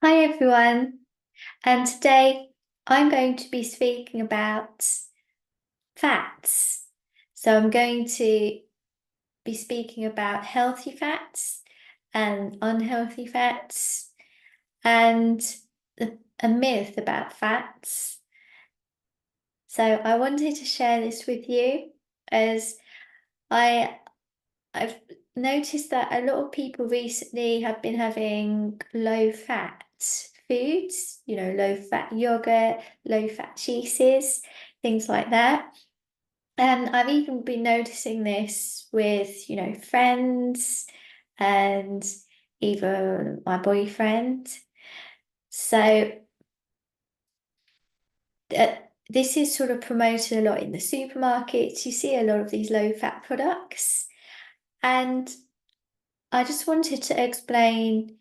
Hi everyone, and today I'm going to be speaking about fats. So I'm going to be speaking about healthy fats and unhealthy fats and a myth about fats. So I wanted to share this with you as I I've noticed that a lot of people recently have been having low fat foods, low fat yogurt, low fat cheeses, things like that. And I've even been noticing this with, friends and even my boyfriend. So uh, this is sort of promoted a lot in the supermarkets. You see a lot of these low fat products. And I just wanted to explain,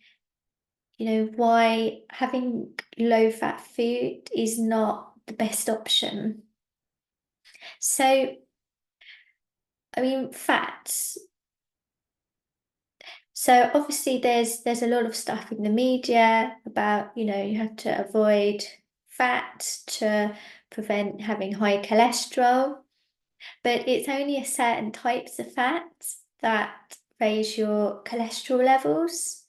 why having low fat food is not the best option. So, I mean, fats. So obviously there's a lot of stuff in the media about, you have to avoid fat to prevent having high cholesterol, but it's only a certain types of fats that raise your cholesterol levels.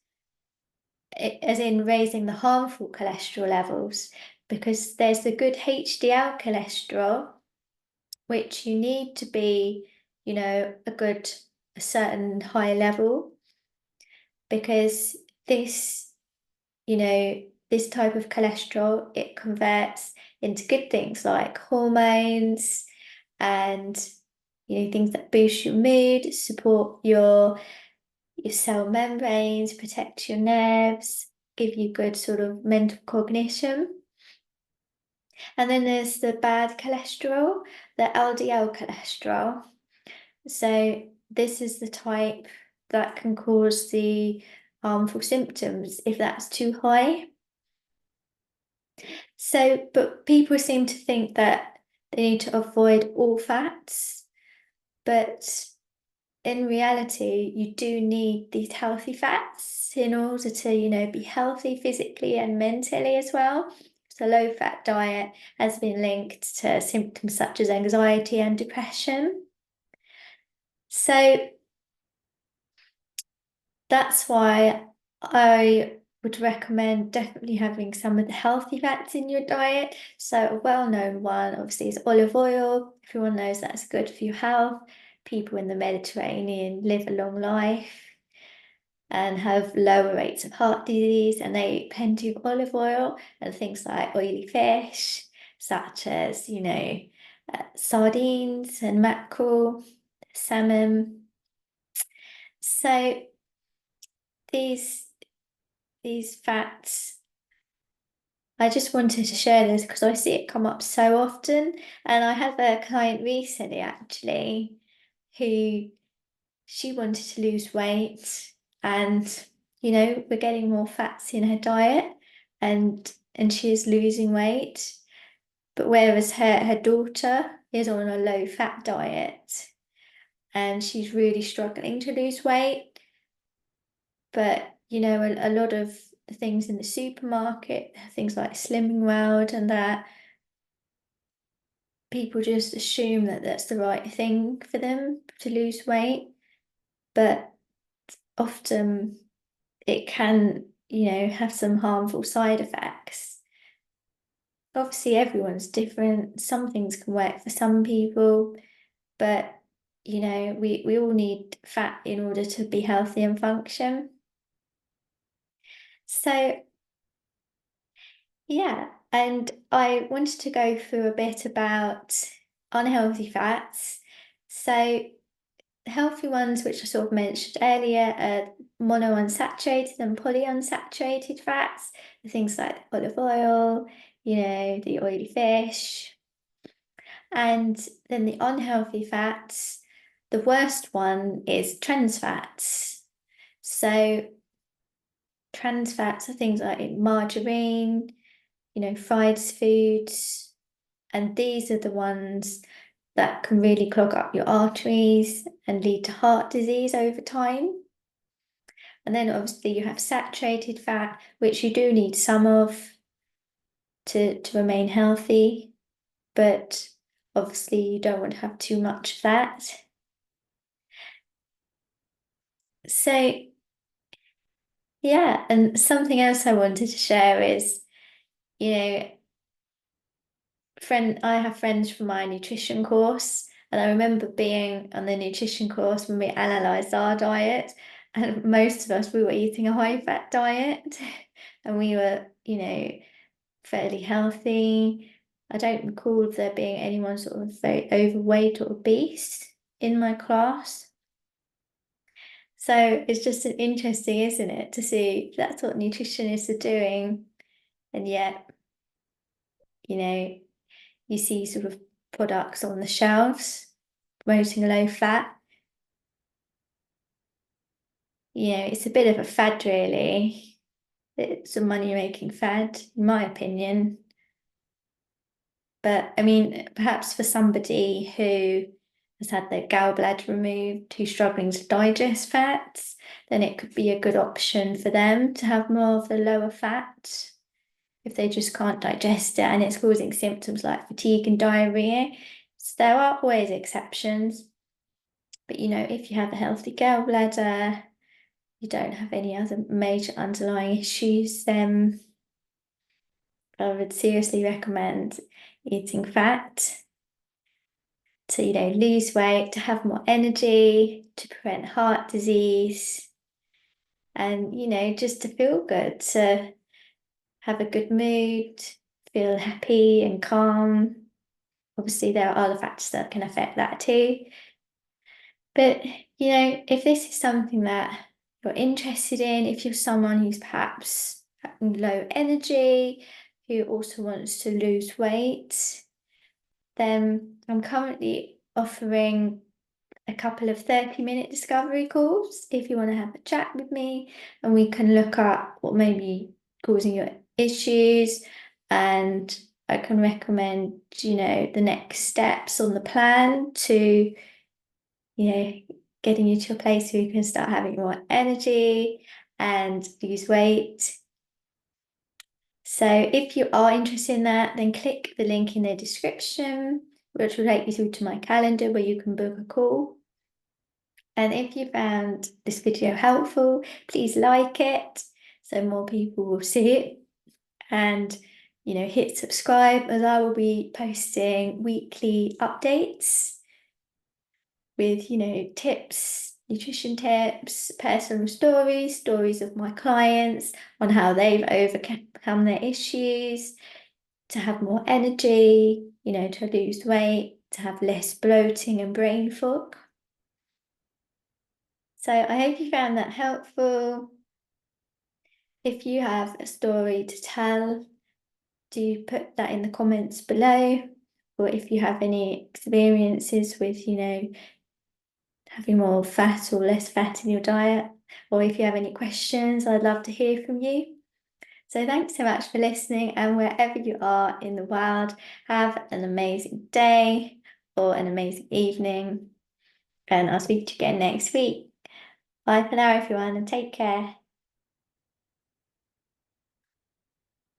As in raising the harmful cholesterol levels, because there's the good HDL cholesterol, which you need to be, a certain high level, because this, this type of cholesterol, it converts into good things like hormones and, things that boost your mood, support your cell membranes, protect your nerves, give you good sort of mental cognition. And then there's the bad cholesterol, the LDL cholesterol. So this is the type that can cause the harmful symptoms if that's too high. So, but people seem to think that they need to avoid all fats, but in reality, you do need these healthy fats in order to, be healthy physically and mentally as well. So low fat diet has been linked to symptoms such as anxiety and depression. So that's why I would recommend definitely having some of the healthy fats in your diet. So a well-known one, obviously, is olive oil. Everyone knows that's good for your health. People in the Mediterranean live a long life and have lower rates of heart disease, and they eat plenty of olive oil and things like oily fish, such as, sardines and mackerel, salmon. So these these fats, I just wanted to share this because I see it come up so often. And I had a client recently actually who she wanted to lose weight, and we're getting more fats in her diet, and she is losing weight. But whereas her daughter is on a low fat diet and she's really struggling to lose weight. But a lot of the things in the supermarket, things like Slimming World and that, people just assume that that's the right thing for them to lose weight. But often it can, have some harmful side effects. Obviously, everyone's different. Some things can work for some people, but we all need fat in order to be healthy and function. So yeah, and I wanted to go through a bit about unhealthy fats. So healthy ones, which I sort of mentioned earlier, are monounsaturated and polyunsaturated fats, things like olive oil, the oily fish. And then the unhealthy fats, the worst one is trans fats. So trans fats are things like margarine, fried foods, and these are the ones that can really clog up your arteries and lead to heart disease over time. And then obviously you have saturated fat, which you do need some of to remain healthy, but obviously you don't want to have too much of that. So yeah, and something else I wanted to share is, you know, I have friends from my nutrition course, and I remember being on the nutrition course when we analysed our diet, and most of us we were eating a high fat diet, and we were, fairly healthy. I don't recall there being anyone sort of very overweight or obese in my class. So it's just interesting, isn't it, to see that's what nutritionists are doing, and yet, you see sort of products on the shelves promoting low fat. It's a bit of a fad, really. It's a money-making fad, in my opinion. But I mean, perhaps for somebody who has had their gallbladder removed, who's struggling to digest fats, then it could be a good option for them to have more of the lower fat if they just can't digest it and it's causing symptoms like fatigue and diarrhea. So there are always exceptions. But if you have a healthy gallbladder, you don't have any other major underlying issues, then I would seriously recommend eating fat to, lose weight, to have more energy, to prevent heart disease, and, just to feel good, to have a good mood, feel happy and calm. Obviously, there are other factors that can affect that too. But, if this is something that you're interested in, if you're someone who's perhaps having low energy, who also wants to lose weight, then I'm currently offering a couple of 30-minute discovery calls if you want to have a chat with me, and we can look at what may be causing your issues, and I can recommend, the next steps on the plan to, getting you to a place where you can start having more energy and lose weight. So if you are interested in that, then click the link in the description, which will take you through to my calendar where you can book a call. And if you found this video helpful, please like it so more people will see it. And, hit subscribe, as I will be posting weekly updates with, tips, nutrition tips, personal stories of my clients on how they've overcome their issues, to have more energy, to lose weight, to have less bloating and brain fog. So I hope you found that helpful. If you have a story to tell, do put that in the comments below. Or if you have any experiences with, having more fat or less fat in your diet, or if you have any questions, I'd love to hear from you. So thanks so much for listening, and wherever you are in the world, have an amazing day or an amazing evening, and I'll speak to you again next week. Bye for now, everyone, and take care.